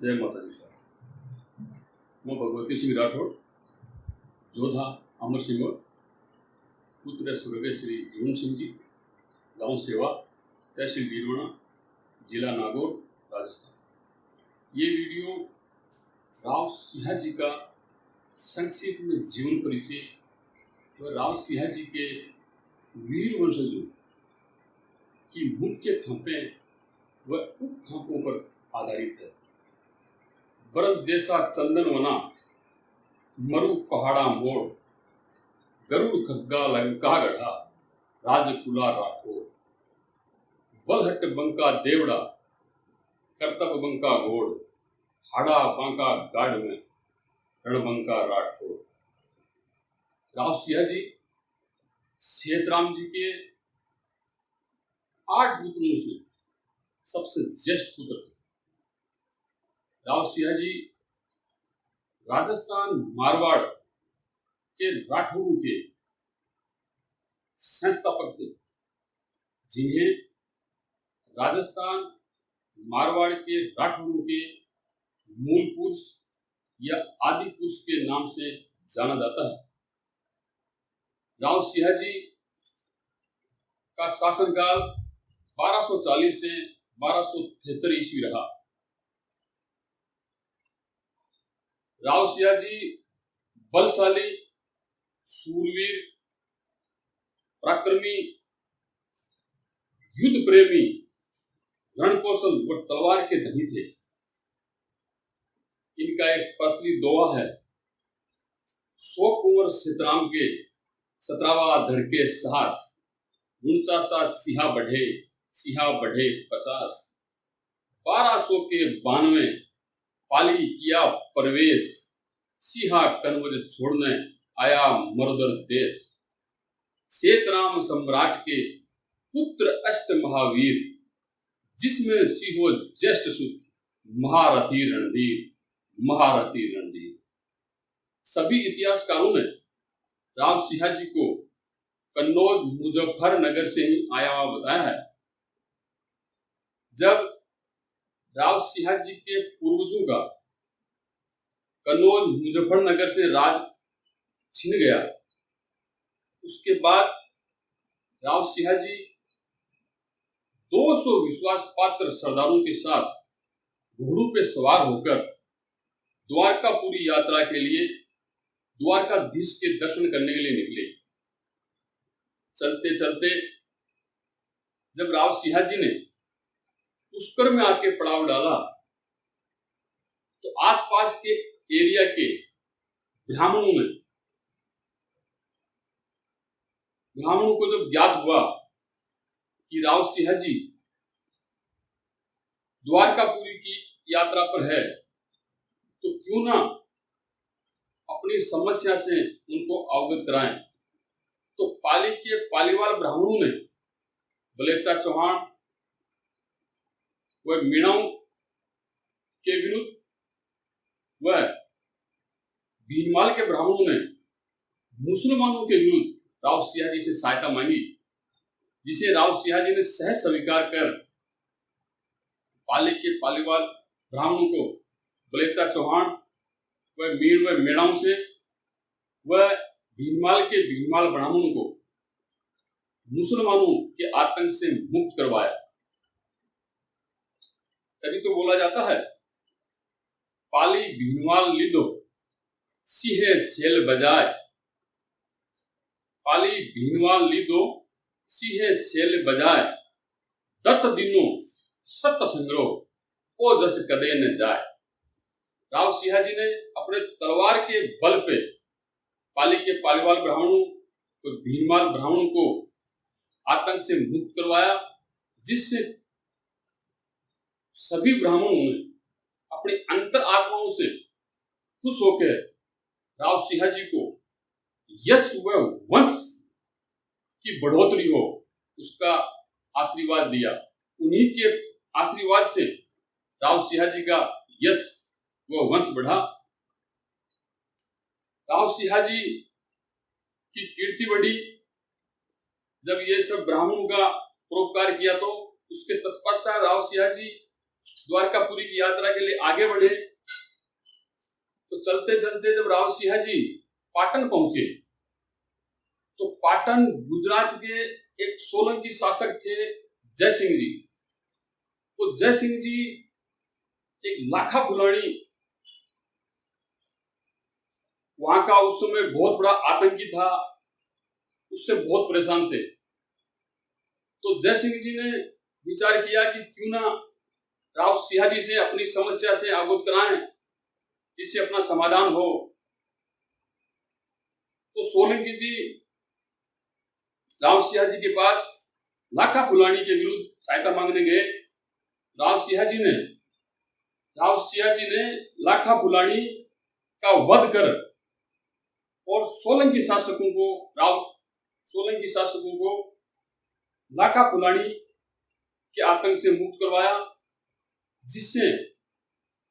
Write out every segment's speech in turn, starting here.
जय माता दी सर। मैं भगवती सिंह राठौड़, जोधा अमर सिंह, पुत्र स्वर्गीय श्री जीवन सिंह जी, गांव सेवा, तहसील बीरवाना, जिला नागौर, राजस्थान। ये वीडियो राव सिंह जी का संक्षिप्त में जीवन परिचय व राव सिंह जी के वीर वंशजों की मुख्य खांपे व उप खांपों पर आधारित है। बरस देसा चंदन वना, मरु पहाड़ा मोड़, गरुड़ खग्गा लंका गढ़ा, राजकुला राठौर, बलहट बंका देवड़ा, करतब बंका घोड़, हाड़ा बांका गाढ़ में, रणबंका राठौर। राव सिंह जी सेतराम जी के 8 पुत्रों से सबसे ज्येष्ठ पुत्र थे। राव सिंह जी राजस्थान मारवाड़ के राठौरों के संस्थापक थे, जिन्हें राजस्थान मारवाड़ के राठौरों के मूल पुरुष या आदि पुरुष के नाम से जाना जाता है। राव सिंह जी का शासनकाल 1240 से 1273 ईस्वी रहा। राव सिंह जी बलशाली, सूरवीर, पराक्रमी, युद्ध प्रेमी, रणकौशल व तलवार के धनी थे। इनका एक प्रचलित दोहा है, 100 कुंवर सेतराम के 17वां धड़के साहस, 49 सिहा बढ़े 50, 1200 के 92 पाली किया प्रवेश, सिहा कनवज छोड़ने आया मरुदर देश। सेतराम सम्राट के पुत्र अष्ट महावीर, जिसमें सिंहो ज्येष्ठ सुत, महारथी रणधीर। सभी इतिहासकारों ने राव सिंह जी को कन्नौज मुजफ्फरनगर से ही आया हुआ बताया है। जब राव सिंह जी के पूर्वजों का कन्नौज मुजफ्फरनगर से राज छिन गया, उसके बाद राव सिंह जी 200 विश्वास पात्र सरदारों के साथ घोड़ों पे सवार होकर द्वारकापुरी यात्रा के लिए द्वारकाधीश के दर्शन करने के लिए निकले। चलते चलते जब राव सिंह जी ने पुष्कर में आके पड़ाव डाला, तो आसपास के एरिया के ब्राह्मणों को जब ज्ञात हुआ कि राव सिंह जी द्वारकापुरी की यात्रा पर है, तो क्यों ना अपनी समस्या से उनको अवगत कराएं। तो पाली के पालीवाल ब्राह्मणों ने बलेचा चौहान व मीणाओं के विरुद्ध व भीनमाल के ब्राह्मणों ने मुसलमानों के विरुद्ध राव सिंह जी से सहायता मांगी, जिसे राव सिंह जी ने सहज स्वीकार कर पाली के पालीवाल ब्राह्मणों को बलेचा चौहान व मीणाओं से व भीनमाल के भीनमाल ब्राह्मणों को मुसलमानों के आतंक से मुक्त करवाया। तभी तो बोला जाता है, पाली भीनमाल लिदो सिंह सेल बजाए, पाली भीनमाल लिदो सिंह सेल बजाए, दत्त दिनों सत संग्रह ओ जस कदे न जाए। राव सिंह जी ने अपने तलवार के बल पे पाली के पालीवाल ब्राह्मणों और भीनमाल ब्राह्मणों को आतंक से मुक्त करवाया, जिससे सभी ब्राह्मणों ने अपनी अंतर आत्माओं से खुश होकर राव सिंह जी को यश व वंश की बढ़ोतरी हो, उसका आशीर्वाद दिया। उन्हीं के आशीर्वाद से राव सिंह जी का यश व वंश बढ़ा। राव सिंह जी की कीर्ति बढ़ी। जब ये सब ब्राह्मणों का परोपकार किया, तो उसके तत्पश्चात राव सिंह जी द्वारकापुरी की यात्रा के लिए आगे बढ़े तो चलते चलते जब राव सिंहाजी पाटन पहुंचे तो पाटन गुजरात के एक सोलंकी शासक थे जय सिंह जी। तो जय सिंह जी एक लाखा फुलानी वहां का उस समय बहुत बड़ा आतंकी था, उससे बहुत परेशान थे। तो जय सिंह जी ने विचार किया कि क्यों ना राव सिंहाजी से अपनी समस्या से अवगत कराएं, इससे अपना समाधान हो। तो सोलंकी जी राव सिंहाजी के पास लाखा फुलानी के विरुद्ध सहायता मांगने गए। राव सिंहाजी ने लाखा फुलानी का वध कर और सोलंकी शासकों को लाखा फुलानी के आतंक से मुक्त करवाया, जिससे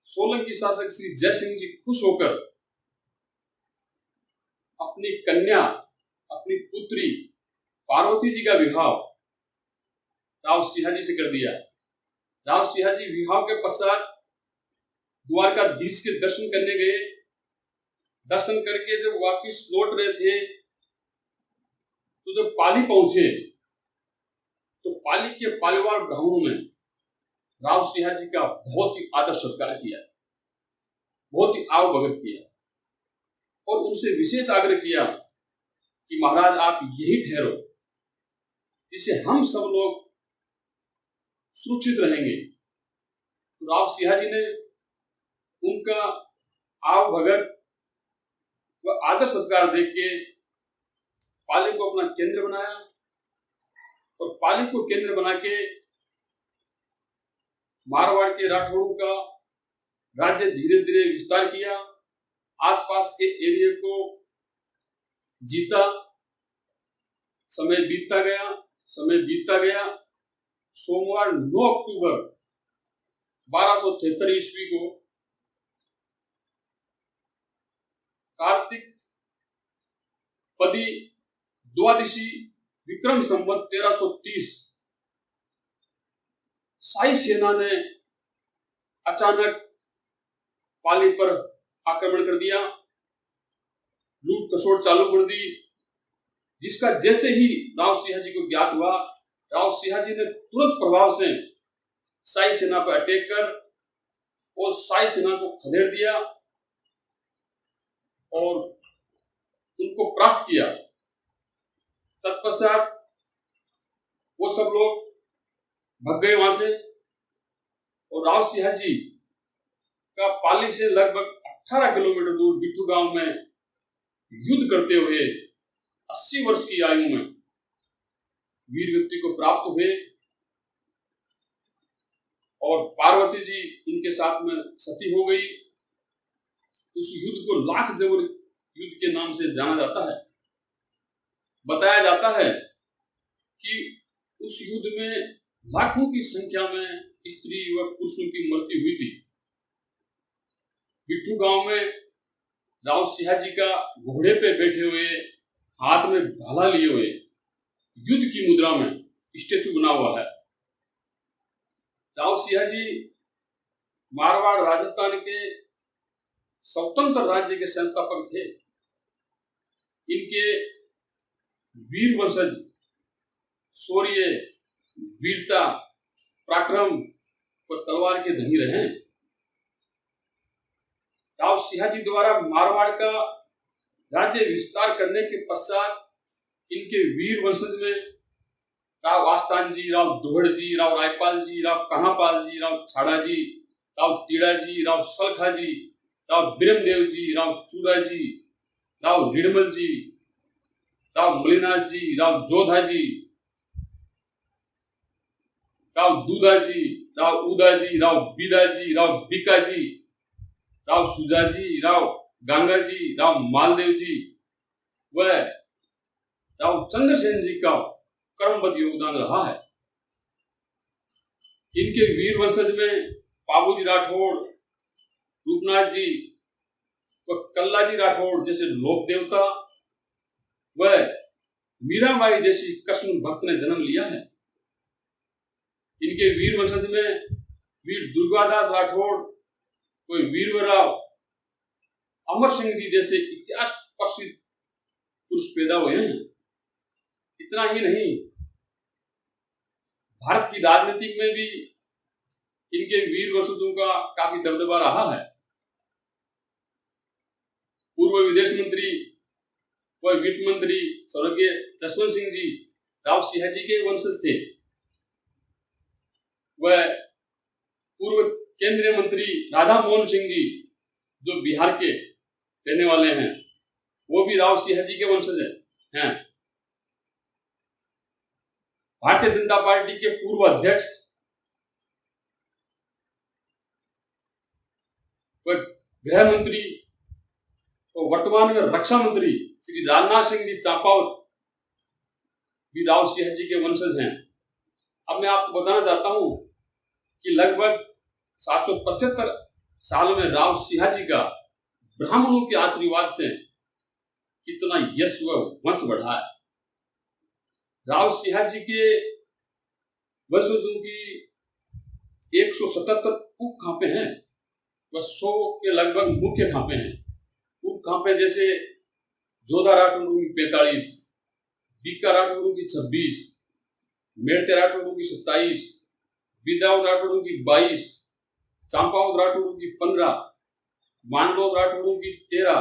सोलंकी शासक श्री जय सिंह जी खुश होकर अपनी कन्या, अपनी पुत्री पार्वती जी का विवाह राव सिंहाजी से कर दिया। राव सिंहाजी विवाह के पश्चात द्वारकाधीश के दर्शन करने गए। दर्शन करके जब वापिस लौट रहे थे तो जब पाली पहुंचे तो पाली के पालीवाल ब्राह्मणों ने राव सिंहाजी का बहुत ही आदर सत्कार किया, बहुत ही आवभगत किया और उनसे विशेष आग्रह किया कि महाराज आप यही ठहरो, इससे हम सब लोग सुरक्षित रहेंगे। तो राव सिंहाजी ने उनका आवभगत व आदर सत्कार देख के पाली को अपना केंद्र बनाया और पाली को केंद्र बना के मारवाड़ के राठौड़ों का राज्य धीरे धीरे विस्तार किया, आसपास के एरिया को जीता। समय बीतता गया। सोमवार 9 अक्टूबर 1273 ईस्वी को कार्तिक पदी द्वादशी विक्रम संवत 1330 शाही सेना ने अचानक पाली पर आक्रमण कर दिया, लूट खसोट चालू कर दी, जिसका जैसे ही राव सिंहाजी को ज्ञात हुआ, राव सिंहाजी ने तुरंत प्रभाव से शाही सेना पर अटैक कर और शाही सेना को खदेड़ दिया और उनको परास्त किया। तत्पश्चात वो सब लोग भाग गए वहां से और राव सिंहाजी का पाली से लगभग 18 किलोमीटर दूर बिट्ठू गांव में युद्ध करते हुए 80 वर्ष की आयु में वीरगति को प्राप्त हुए और पार्वती जी उनके साथ में सती हो गई। उस युद्ध को लाख जबर युद्ध के नाम से जाना जाता है। बताया जाता है कि उस युद्ध में लाखों की संख्या में स्त्री व पुरुषों की मृत्यु हुई थी। बिट्ठू गांव में राव सिंहाजी का घोड़े पे बैठे हुए, हाथ में भाला लिए हुए, युद्ध की मुद्रा में स्टेचू बना हुआ है। राव सिंहाजी मारवाड़ राजस्थान के स्वतंत्र राज्य के संस्थापक थे। इनके वीर वंशज शौर्य, वीरता, पराक्रम व तलवार के धनी रहे। राव सिंहाजी द्वारा मारवाड़ का राज्य विस्तार करने के पश्चात इनके वीर वंशज में राव आस्तान जी, राव दोहड़ जी, राव रायपाल जी, राव कहापाल जी, राव छाड़ा जी, राव तीड़ा जी, राव सलखा जी, राव बिरमदेव जी, राव चूड़ा जी, राव निर्मल जी, राव मलिनाथ जी, राव जोधा जी, राव दूधा जी, राव उदा जी, राव बीदा जी, राव बीका जी, राव सुजा जी, राव गंगा जी, राव मालदेव जी व राव चंद्रसेन जी का कर्मबद्ध योगदान रहा है। इनके वीर वंशज में पाबूजी राठौड़, रूपनाथ जी व कल्लाजी राठौड़ जैसे लोक देवता व मीराबाई जैसी कृष्ण भक्त ने जन्म लिया है। इनके वीर वंशज में वीर दुर्गादास राठौड़, कोई वीरवराव, अमर सिंह जी जैसे इतिहास प्रसिद्ध पुरुष पैदा हुए हैं। इतना ही नहीं, भारत की राजनीति में भी इनके वीर वंशजों का काफी दबदबा रहा है। पूर्व विदेश मंत्री व वित्त मंत्री स्वर्गीय जसवंत सिंह जी राव सिंहाजी के वंशज थे। वह पूर्व केंद्रीय मंत्री राधा मोहन सिंह जी, जो बिहार के रहने वाले हैं, वो भी राव सिंहाजी के वंशज हैं। भारतीय जनता पार्टी के पूर्व अध्यक्ष व गृह मंत्री और वर्तमान में रक्षा मंत्री श्री राजनाथ सिंह जी चांपावत भी राव सिंहाजी के वंशज हैं। अब मैं आपको बताना चाहता हूं कि लगभग 775 साल में राव सिंहाजी का ब्राह्मणों के आशीर्वाद से कितना यश व वंश बढ़ा है। राव सिंहाजी के वंशजों की 177 उप खापे हैं व 100 के लगभग मुख्य खापे हैं। उप खापे जैसे जोधा राठौड़ों की 45, बीका राठौड़ों की 26, मेड़ते राठौड़ों की 27, बिदावत राठौड़ों की 22, चांपावत राठौड़ों की 15, मांडलोद राठौड़ों की 13,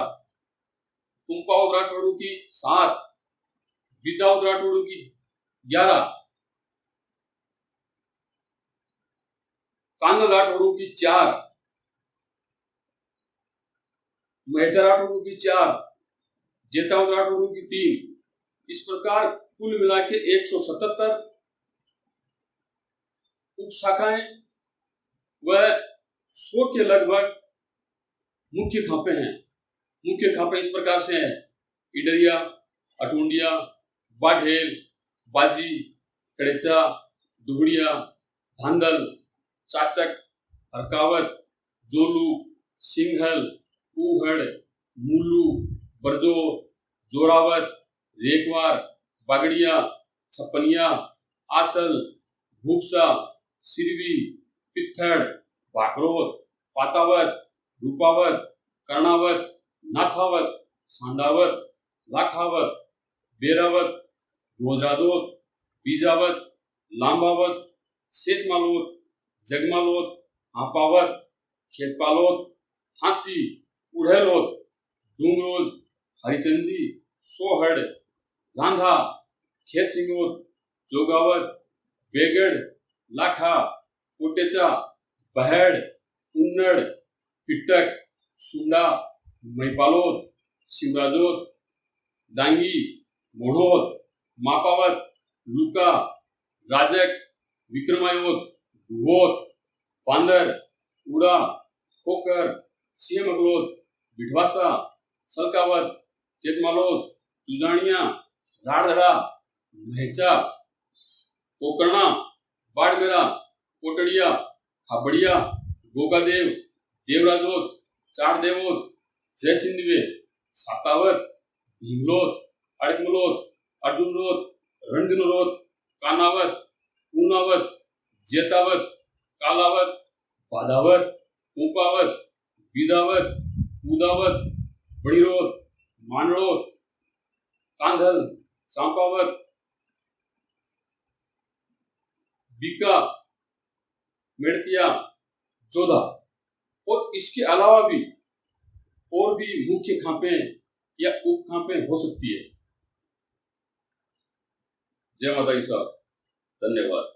कुंपावत राठौड़ों की 7, बिदावत राठौड़ों की 11, कानल राठौड़ों की 4, महेचा राठौड़ों की 4, जेतावत राठौड़ों की 3। इस प्रकार कुल मिला के 177 उप शाखाएं व 100 के लगभग मुख्य खापे हैं। मुख्य खापे इस प्रकार से हैं: इडरिया, अटुंडिया, बाढ़ेल, बाजी, कड़ेचा, दुगड़िया, धांधल, चाचक, हरकावत, जोलू, सिंघल, ऊहड़, मुलू, बरजोर, जोरावत, रेकवार, बागड़िया, छपनिया, आसल, भूपसा, सिरवी, पित्थड़, भाकरोत, पातावत, रूपावत, कर्णावत, नाथावत, सांडावत, लाखावत, बेरावत, गोजराजोत, बीजावत, लांबावत, शेषमालोत, जगमालोत, हापावत, खेतपालोत, हाथी, उड़ेलोत, डूंगरोज, हरिचंदी, सोहड़, रांधा, खेत सिंगोत, जोगावत, बेगड़, लाखा, कोटेचा, बहेड़, उन्नड़, पिट्टक, सुंडा, महिपालोत, शिवराजोत, डांगी, मोढ़ोत, मापावत, लुका, राजक, विक्रमायोत, धुवोत, पांदर, उड़ा, खोकर, सिंहमगलोत, बिठवासा, सलकावत, चेतमालोत, चुजानिया, राड़धड़ा, महेचा, कोकर्णा, बाड़मेरा, कोटड़िया, खाबड़िया, गोगादेव, देवराजोत, चार देवोत, जयसिंधवे, सातावत, भीमलोत, अड़कमलोत, अर्जुनलोत, रणदिनोत, कानावत, पूनावत, जेतावत, कालावत, बाधावत, ऊपावत, बीदावत, उदावत, बड़ीरोत, मांडलोत, कांधल, चांपावत, बीका, मेड़तिया, जोधा और इसके अलावा भी और भी मुख्य खापे या उप खापे हो सकती है। जय माता दी साहब, धन्यवाद।